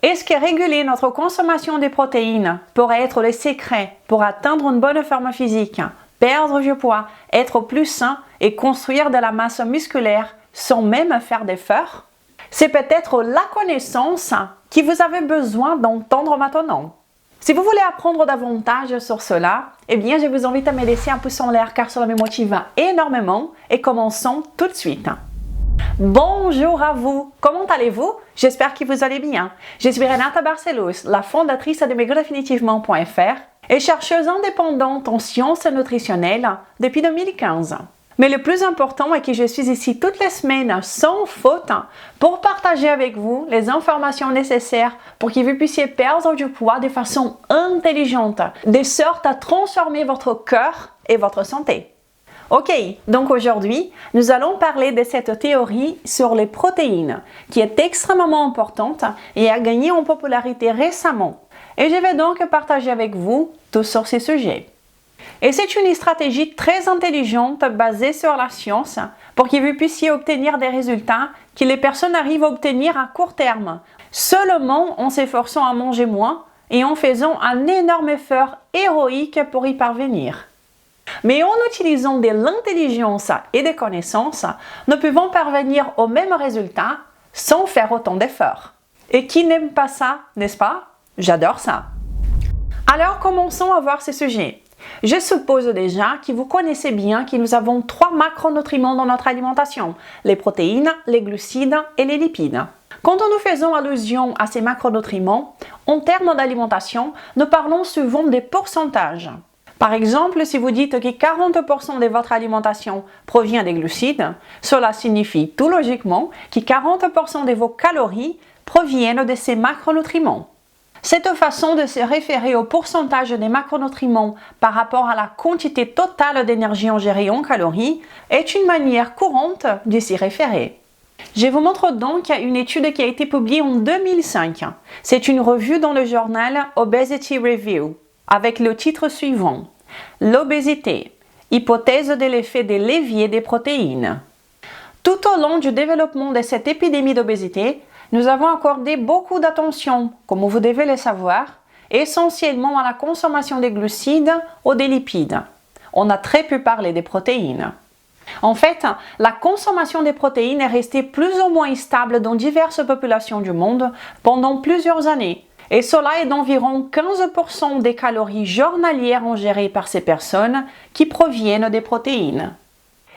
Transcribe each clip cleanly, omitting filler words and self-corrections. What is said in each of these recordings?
Est-ce que réguler notre consommation de protéines pourrait être le secret pour atteindre une bonne forme physique, perdre du poids, être plus sain et construire de la masse musculaire sans même faire d'efforts? C'est peut-être la connaissance que vous avez besoin d'entendre maintenant. Si vous voulez apprendre davantage sur cela, eh bien, je vous invite à me laisser un pouce en l'air car cela me motive énormément et commençons tout de suite. Bonjour à vous, comment allez-vous? J'espère que vous allez bien. Je suis Renata Barcelos, la fondatrice de maigredefinitivement.fr et chercheuse indépendante en sciences nutritionnelles depuis 2015. Mais le plus important est que je suis ici toutes les semaines sans faute pour partager avec vous les informations nécessaires pour que vous puissiez perdre du poids de façon intelligente, de sorte à transformer votre corps et votre santé. Ok, donc aujourd'hui, nous allons parler de cette théorie sur les protéines qui est extrêmement importante et a gagné en popularité récemment. Et je vais donc partager avec vous tout sur ces sujets. Et c'est une stratégie très intelligente basée sur la science pour que vous puissiez obtenir des résultats que les personnes arrivent à obtenir à court terme, seulement en s'efforçant à manger moins et en faisant un énorme effort héroïque pour y parvenir. Mais en utilisant de l'intelligence et des connaissances, nous pouvons parvenir au même résultat sans faire autant d'efforts. Et qui n'aime pas ça, n'est-ce pas? J'adore ça! Alors commençons à voir ce sujet. Je suppose déjà que vous connaissez bien que nous avons 3 macronutriments dans notre alimentation, les protéines, les glucides et les lipides. Quand nous faisons allusion à ces macronutriments, en termes d'alimentation, nous parlons souvent des pourcentages. Par exemple, si vous dites que 40% de votre alimentation provient des glucides, cela signifie tout logiquement que 40% de vos calories proviennent de ces macronutriments. Cette façon de se référer au pourcentage des macronutriments par rapport à la quantité totale d'énergie ingérée en calories est une manière courante de s'y référer. Je vous montre donc une étude qui a été publiée en 2005. C'est une revue dans le journal Obesity Review avec le titre suivant: L'obésité, hypothèse de l'effet des leviers des protéines. Tout au long du développement de cette épidémie d'obésité, nous avons accordé beaucoup d'attention, comme vous devez le savoir, essentiellement à la consommation des glucides ou des lipides. On a très peu parlé des protéines. En fait, la consommation des protéines est restée plus ou moins stable dans diverses populations du monde pendant plusieurs années, et cela est d'environ 15% des calories journalières ingérées par ces personnes qui proviennent des protéines.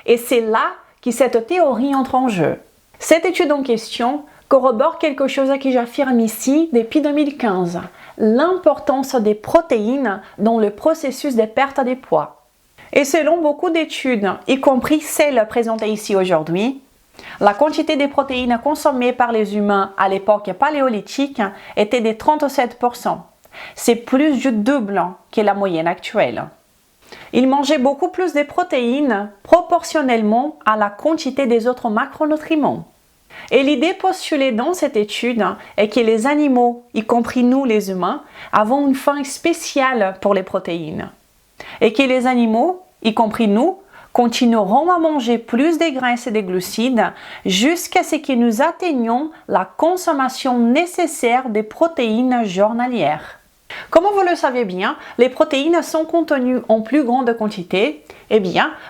Et c'est là que cette théorie entre en jeu. Cette étude en question corrobore quelque chose que j'affirme ici depuis 2015, l'importance des protéines dans le processus de perte de poids. Et selon beaucoup d'études, y compris celles présentées ici aujourd'hui, la quantité de protéines consommées par les humains à l'époque paléolithique était de 37%. C'est plus du double que la moyenne actuelle. Ils mangeaient beaucoup plus de protéines proportionnellement à la quantité des autres macronutriments. Et l'idée postulée dans cette étude est que les animaux, y compris nous les humains, avons une faim spéciale pour les protéines. Et que les animaux, y compris nous, continueront à manger plus de graisses et de glucides jusqu'à ce que nous atteignions la consommation nécessaire des protéines journalières. Comme vous le savez bien, les protéines sont contenues en plus grande quantité,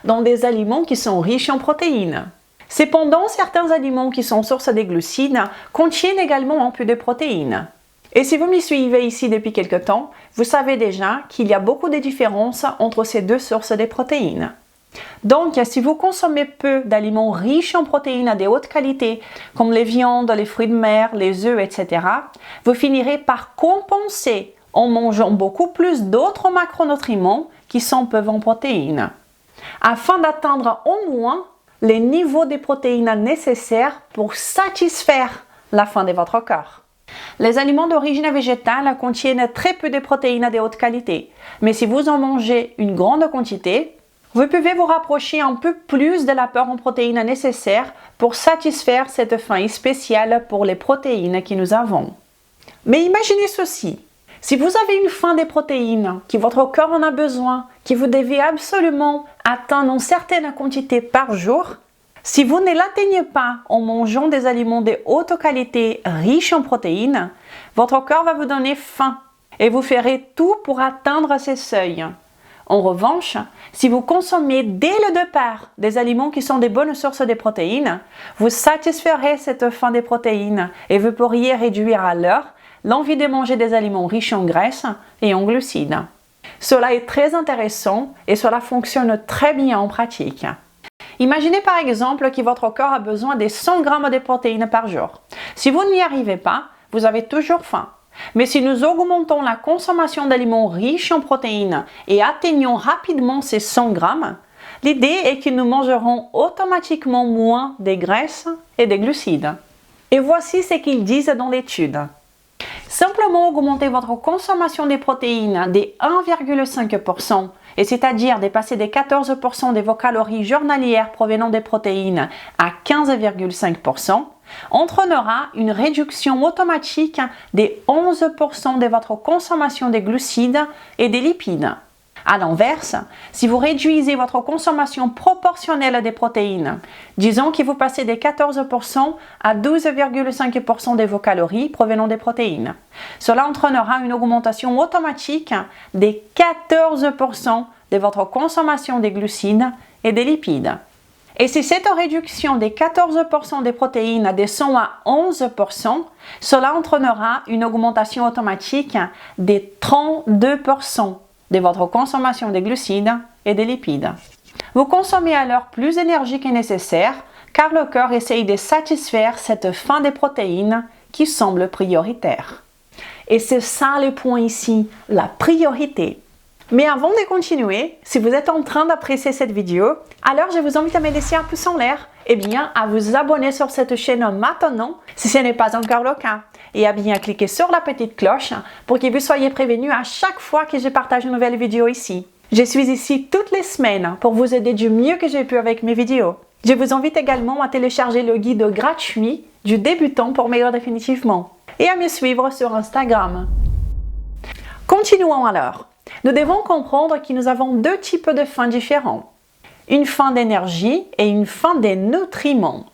dans des aliments qui sont riches en protéines. Cependant, certains aliments qui sont source de glucides contiennent également un peu de protéines. Et si vous m'y suivez ici depuis quelque temps, vous savez déjà qu'il y a beaucoup de différences entre ces deux sources de protéines. Donc, si vous consommez peu d'aliments riches en protéines de haute qualité, comme les viandes, les fruits de mer, les œufs, etc., vous finirez par compenser en mangeant beaucoup plus d'autres macronutriments qui sont peu en protéines, afin d'atteindre au moins les niveaux de protéines nécessaires pour satisfaire la faim de votre corps. Les aliments d'origine végétale contiennent très peu de protéines de haute qualité, mais si vous en mangez une grande quantité, vous pouvez vous rapprocher un peu plus de l'apport en protéines nécessaire pour satisfaire cette faim spéciale pour les protéines que nous avons. Mais imaginez ceci, si vous avez une faim des protéines, que votre corps en a besoin, que vous devez absolument atteindre une certaine quantité par jour, Si vous ne l'atteignez pas en mangeant des aliments de haute qualité riches en protéines, votre corps va vous donner faim et vous ferez tout pour atteindre ces seuils. En revanche, si vous consommez dès le départ des aliments qui sont des bonnes sources de protéines, vous satisferez cette faim des protéines et vous pourriez réduire alors l'envie de manger des aliments riches en graisses et en glucides. Cela est très intéressant et cela fonctionne très bien en pratique. Imaginez par exemple que votre corps a besoin de 100 grammes de protéines par jour. Si vous n'y arrivez pas, vous avez toujours faim. Mais si nous augmentons la consommation d'aliments riches en protéines et atteignons rapidement ces 100 grammes, l'idée est que nous mangerons automatiquement moins de graisses et de glucides. Et voici ce qu'ils disent dans l'étude. Simplement augmenter votre consommation de protéines de 1,5%, et c'est-à-dire de passer de 14% de vos calories journalières provenant des protéines à 15,5%, entraînera une réduction automatique de 11% de votre consommation de glucides et de lipides. A l'inverse, si vous réduisez votre consommation proportionnelle des protéines, disons que vous passez de 14% à 12,5% de vos calories provenant des protéines, cela entraînera une augmentation automatique de 14% de votre consommation de glucides et de lipides. Et si cette réduction de 14% des protéines descend à 11%, cela entraînera une augmentation automatique de 32% de votre consommation de glucides et de lipides. Vous consommez alors plus d'énergie que nécessaire car le corps essaye de satisfaire cette faim des protéines qui semble prioritaire. Et c'est ça le point ici, la priorité. Mais avant de continuer, si vous êtes en train d'apprécier cette vidéo, alors je vous invite à me laisser un pouce en l'air et bien à vous abonner sur cette chaîne maintenant si ce n'est pas encore le cas. Et à bien cliquer sur la petite cloche pour que vous soyez prévenus à chaque fois que je partage une nouvelle vidéo ici. Je suis ici toutes les semaines pour vous aider du mieux que j'ai pu avec mes vidéos. Je vous invite également à télécharger le guide gratuit du débutant pour meilleur définitivement et à me suivre sur Instagram. Continuons alors. Nous devons comprendre que nous avons deux types de faim différents. Une faim d'énergie et une faim des nutriments.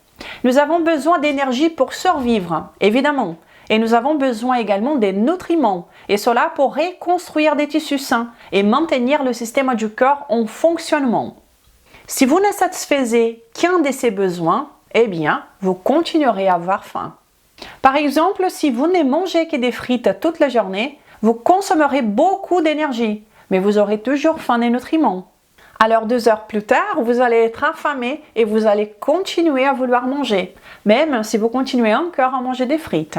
Nous avons besoin d'énergie pour survivre, évidemment. Et nous avons besoin également des nutriments, et cela pour reconstruire des tissus sains et maintenir le système du corps en fonctionnement. Si vous ne satisfaisez qu'un de ces besoins, eh bien, vous continuerez à avoir faim. Par exemple, si vous ne mangez que des frites toute la journée, vous consommerez beaucoup d'énergie, mais vous aurez toujours faim des nutriments. Alors 2 heures plus tard, vous allez être affamé et vous allez continuer à vouloir manger, même si vous continuez encore à manger des frites.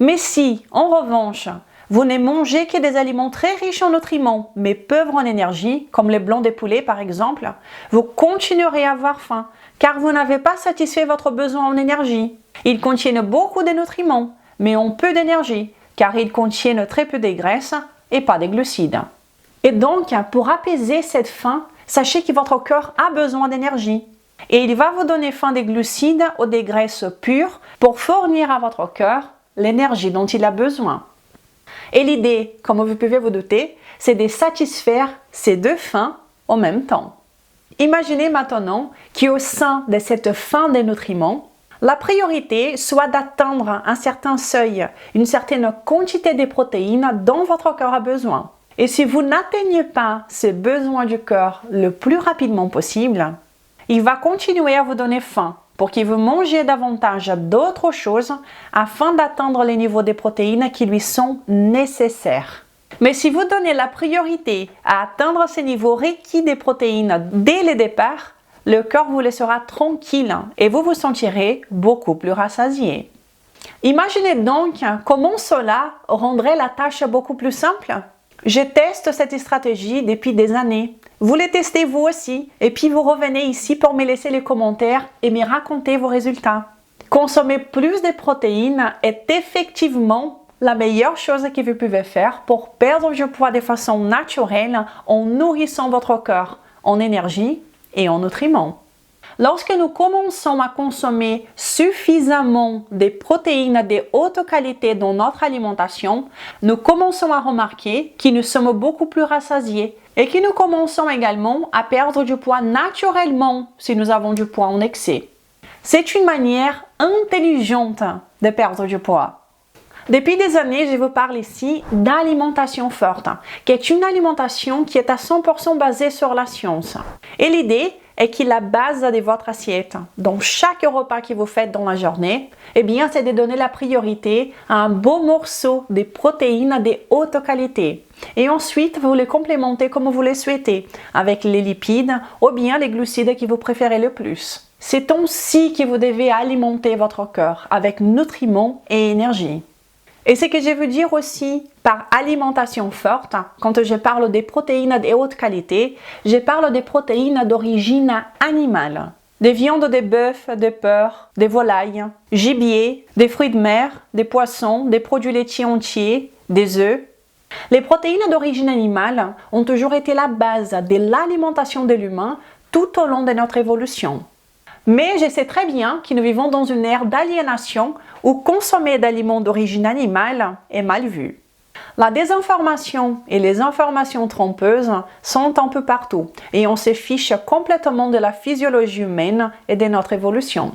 Mais si, en revanche, vous ne mangez que des aliments très riches en nutriments, mais pauvres en énergie, comme les blancs des poulets par exemple, vous continuerez à avoir faim, car vous n'avez pas satisfait votre besoin en énergie. Ils contiennent beaucoup de nutriments, mais ont peu d'énergie, car ils contiennent très peu de graisses et pas de glucides. Et donc, pour apaiser cette faim, sachez que votre corps a besoin d'énergie. Et il va vous donner faim des glucides ou des graisses pures pour fournir à votre corps l'énergie dont il a besoin. Et l'idée, comme vous pouvez vous douter, c'est de satisfaire ces deux faims en même temps. Imaginez maintenant qu'au sein de cette faim des nutriments, la priorité soit d'atteindre un certain seuil, une certaine quantité de protéines dont votre corps a besoin. Et si vous n'atteignez pas ces besoins du corps le plus rapidement possible, il va continuer à vous donner faim pour que vous mangiez davantage d'autres choses afin d'atteindre les niveaux de protéines qui lui sont nécessaires. Mais si vous donnez la priorité à atteindre ces niveaux requis de protéines dès le départ, le corps vous laissera tranquille et vous vous sentirez beaucoup plus rassasié. Imaginez donc comment cela rendrait la tâche beaucoup plus simple. Je teste cette stratégie depuis des années. Vous les testez vous aussi et puis vous revenez ici pour me laisser les commentaires et me raconter vos résultats. Consommer plus de protéines est effectivement la meilleure chose que vous pouvez faire pour perdre du poids de façon naturelle en nourrissant votre corps en énergie et en nutriments. Lorsque nous commençons à consommer suffisamment de protéines de haute qualité dans notre alimentation, nous commençons à remarquer que nous sommes beaucoup plus rassasiés et que nous commençons également à perdre du poids naturellement si nous avons du poids en excès. C'est une manière intelligente de perdre du poids. Depuis des années, je vous parle ici d'alimentation forte, qui est une alimentation qui est à 100% basée sur la science. Et l'idée est que la base de votre assiette, dans chaque repas que vous faites dans la journée, eh bien, c'est de donner la priorité à un beau morceau de protéines de haute qualité. Et ensuite, vous les complémentez comme vous le souhaitez, avec les lipides ou bien les glucides que vous préférez le plus. C'est ainsi que vous devez alimenter votre corps avec nutriments et énergie. Et ce que je veux dire aussi par alimentation forte, quand je parle des protéines de haute qualité, je parle des protéines d'origine animale. Des viandes de bœuf, de porc, des volailles, gibier, des fruits de mer, des poissons, des produits laitiers entiers, des œufs. Les protéines d'origine animale ont toujours été la base de l'alimentation de l'humain tout au long de notre évolution. Mais je sais très bien que nous vivons dans une ère d'aliénation où consommer d'aliments d'origine animale est mal vu. La désinformation et les informations trompeuses sont un peu partout et on se fiche complètement de la physiologie humaine et de notre évolution.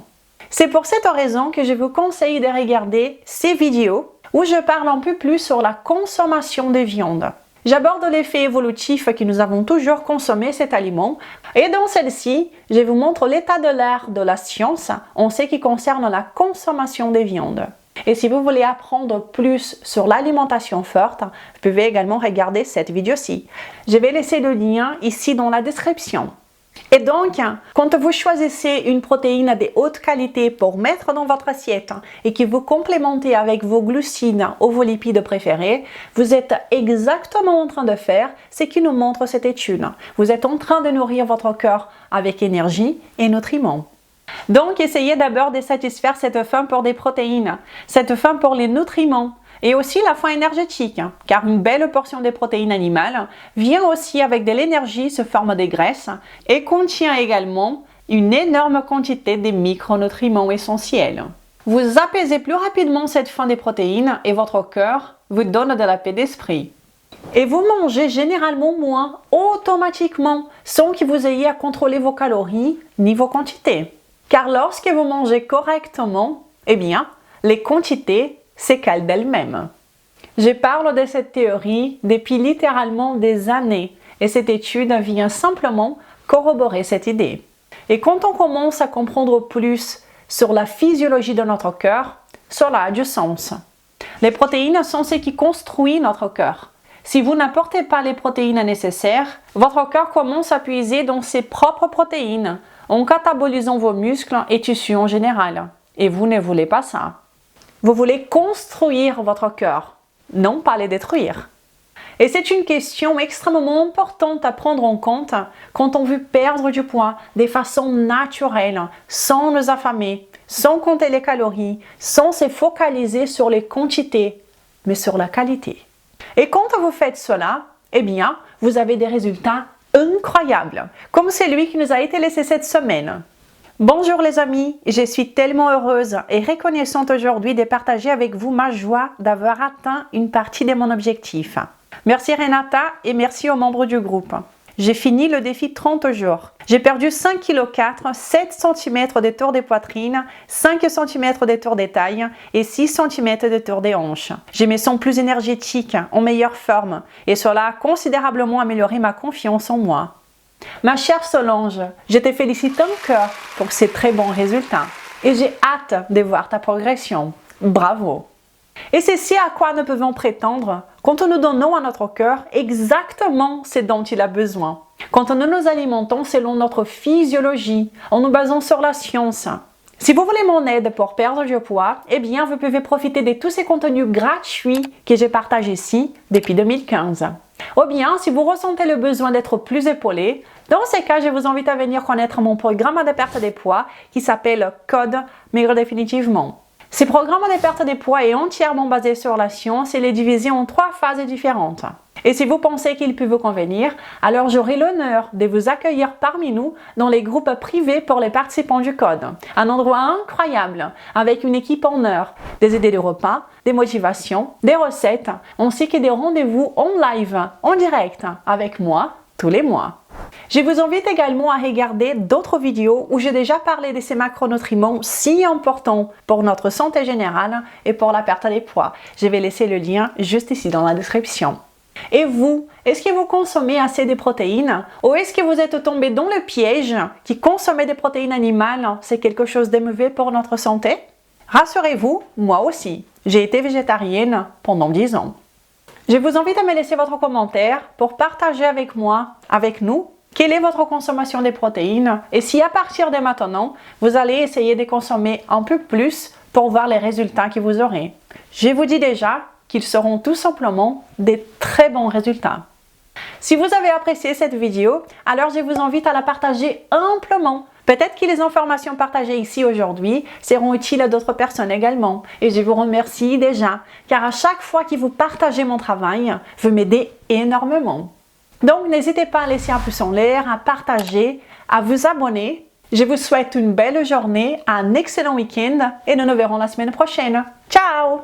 C'est pour cette raison que je vous conseille de regarder ces vidéos où je parle un peu plus sur la consommation de viande. J'aborde l'effet évolutif que nous avons toujours consommé cet aliment et dans celle-ci, je vous montre l'état de l'art de la science en ce qui concerne la consommation des viandes. Et si vous voulez apprendre plus sur l'alimentation forte, vous pouvez également regarder cette vidéo-ci. Je vais laisser le lien ici dans la description. Et donc, quand vous choisissez une protéine de haute qualité pour mettre dans votre assiette et que vous complémentez avec vos glucides ou vos lipides préférés, vous êtes exactement en train de faire ce que nous montre cette étude. Vous êtes en train de nourrir votre corps avec énergie et nutriments. Donc, essayez d'abord de satisfaire cette faim pour des protéines, cette faim pour les nutriments, et aussi la faim énergétique, car une belle portion des protéines animales vient aussi avec de l'énergie sous forme de graisse et contient également une énorme quantité de micronutriments essentiels. Vous apaisez plus rapidement cette faim des protéines et votre corps vous donne de la paix d'esprit. Et vous mangez généralement moins automatiquement sans que vous ayez à contrôler vos calories ni vos quantités. Car lorsque vous mangez correctement, eh bien, les quantités s'écalent d'elles-mêmes. Je parle de cette théorie depuis littéralement des années et cette étude vient simplement corroborer cette idée. Et quand on commence à comprendre plus sur la physiologie de notre corps, cela a du sens. Les protéines sont ce qui construit notre corps. Si vous n'apportez pas les protéines nécessaires, votre corps commence à puiser dans ses propres protéines en catabolisant vos muscles et tissus en général. Et vous ne voulez pas ça. Vous voulez construire votre corps, non pas les détruire. Et c'est une question extrêmement importante à prendre en compte quand on veut perdre du poids de façon naturelle, sans nous affamer, sans compter les calories, sans se focaliser sur les quantités, mais sur la qualité. Et quand vous faites cela, eh bien, vous avez des résultats incroyables, comme celui qui nous a été laissé cette semaine. Bonjour les amis, je suis tellement heureuse et reconnaissante aujourd'hui de partager avec vous ma joie d'avoir atteint une partie de mon objectif. Merci Renata et merci aux membres du groupe. J'ai fini le défi 30 jours. J'ai perdu 5,4 kg, 7 cm de tour de poitrine, 5 cm de tour des tailles et 6 cm de tour des hanches. Je me sens plus énergétique, en meilleure forme et cela a considérablement amélioré ma confiance en moi. Ma chère Solange, je te félicite encore pour ces très bons résultats et j'ai hâte de voir ta progression. Bravo! Et c'est ce à quoi nous pouvons prétendre quand nous donnons à notre cœur exactement ce dont il a besoin. Quand nous nous alimentons selon notre physiologie, en nous basant sur la science. Si vous voulez mon aide pour perdre du poids, eh bien vous pouvez profiter de tous ces contenus gratuits que je partage ici depuis 2015. Ou bien, si vous ressentez le besoin d'être plus épaulé, dans ces cas, je vous invite à venir connaître mon programme de perte de poids qui s'appelle Code Maigre Définitivement. Ce programme de perte de poids est entièrement basé sur la science et il est divisé en 3 phases différentes. Et si vous pensez qu'il peut vous convenir, alors j'aurai l'honneur de vous accueillir parmi nous dans les groupes privés pour les participants du Code. Un endroit incroyable, avec une équipe en heure, des idées de repas, des motivations, des recettes, ainsi que des rendez-vous en live, en direct, avec moi tous les mois. Je vous invite également à regarder d'autres vidéos où j'ai déjà parlé de ces macronutriments si importants pour notre santé générale et pour la perte de poids. Je vais laisser le lien juste ici dans la description. Et vous, est-ce que vous consommez assez de protéines ou est-ce que vous êtes tombé dans le piège que consommer des protéines animales, c'est quelque chose de mauvais pour notre santé? Rassurez-vous, moi aussi, j'ai été végétarienne pendant 10 ans. Je vous invite à me laisser votre commentaire pour partager avec moi, avec nous, quelle est votre consommation de protéines et si à partir de maintenant, vous allez essayer de consommer un peu plus pour voir les résultats que vous aurez. Je vous dis déjà qu'ils seront tout simplement des très bons résultats. Si vous avez apprécié cette vidéo, alors je vous invite à la partager amplement. Peut-être que les informations partagées ici aujourd'hui seront utiles à d'autres personnes également. Et je vous remercie déjà, car à chaque fois que vous partagez mon travail, vous m'aidez énormément. Donc n'hésitez pas à laisser un pouce en l'air, à partager, à vous abonner. Je vous souhaite une belle journée, un excellent week-end et nous nous verrons la semaine prochaine. Ciao!